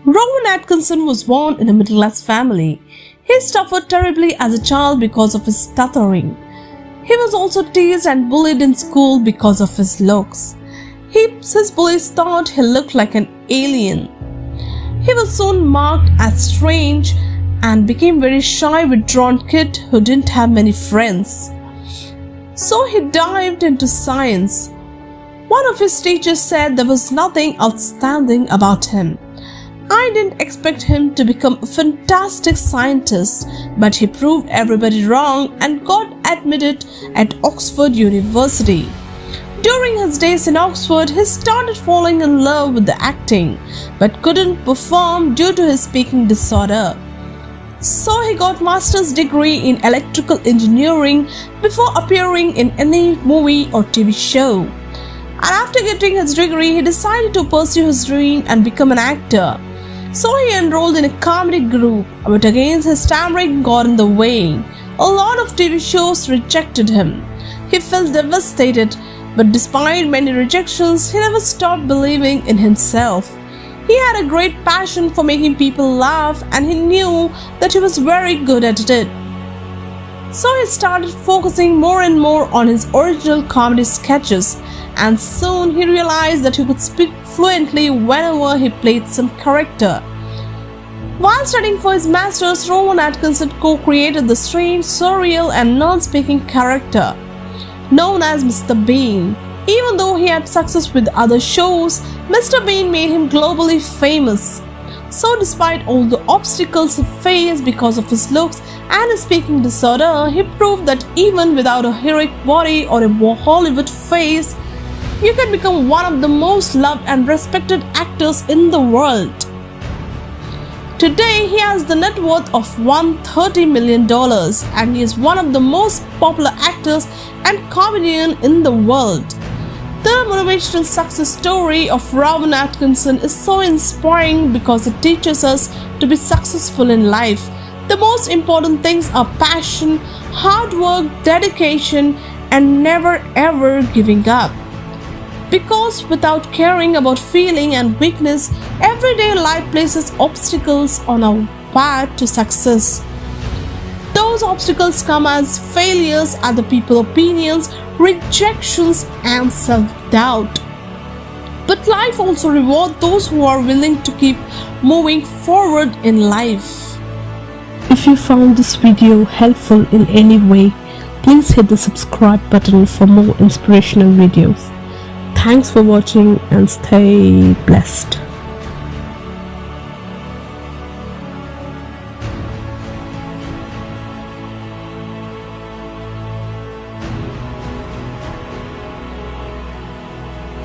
Rowan Atkinson was born in a middle-class family. He suffered terribly as a child because of his stuttering. He was also teased and bullied in school because of his looks. His bullies thought he looked like an alien. He was soon marked as strange and became very shy, withdrawn kid who didn't have many friends. So he dived into science. One of his teachers said there was nothing outstanding about him. I didn't expect him to become a fantastic scientist, but he proved everybody wrong and got admitted at Oxford University. During his days in Oxford, he started falling in love with the acting, but couldn't perform due to his speaking disorder. So he got master's degree in electrical engineering before appearing in any movie or TV show. And after getting his degree, he decided to pursue his dream and become an actor. So he enrolled in a comedy group, but again his stammering got in the way. A lot of TV shows rejected him. He felt devastated, but despite many rejections, he never stopped believing in himself. He had a great passion for making people laugh, and he knew that he was very good at it. So he started focusing more and more on his original comedy sketches, and soon he realized that he could speak fluently whenever he played some character. While studying for his master's, Rowan Atkinson co-created the strange, surreal and non-speaking character known as Mr.Bean. Even though he had success with other shows, Mr.Bean made him globally famous. So despite all the obstacles he faced because of his looks and his speaking disorder, he proved that even without a heroic body or a Hollywood face, you can become one of the most loved and respected actors in the world. Today, he has the net worth of $130 million and he is one of the most popular actors and comedian in the world. The motivational success story of Rowan Atkinson is so inspiring because it teaches us to be successful in life. The most important things are passion, hard work, dedication, and never ever giving up. Because without caring about feeling and weakness, everyday life places obstacles on our path to success. Those obstacles come as failures, other people's opinions, rejections, and self-doubt. But life also rewards those who are willing to keep moving forward in life. If you found this video helpful in any way, please hit the subscribe button for more inspirational videos. Thanks for watching and stay blessed.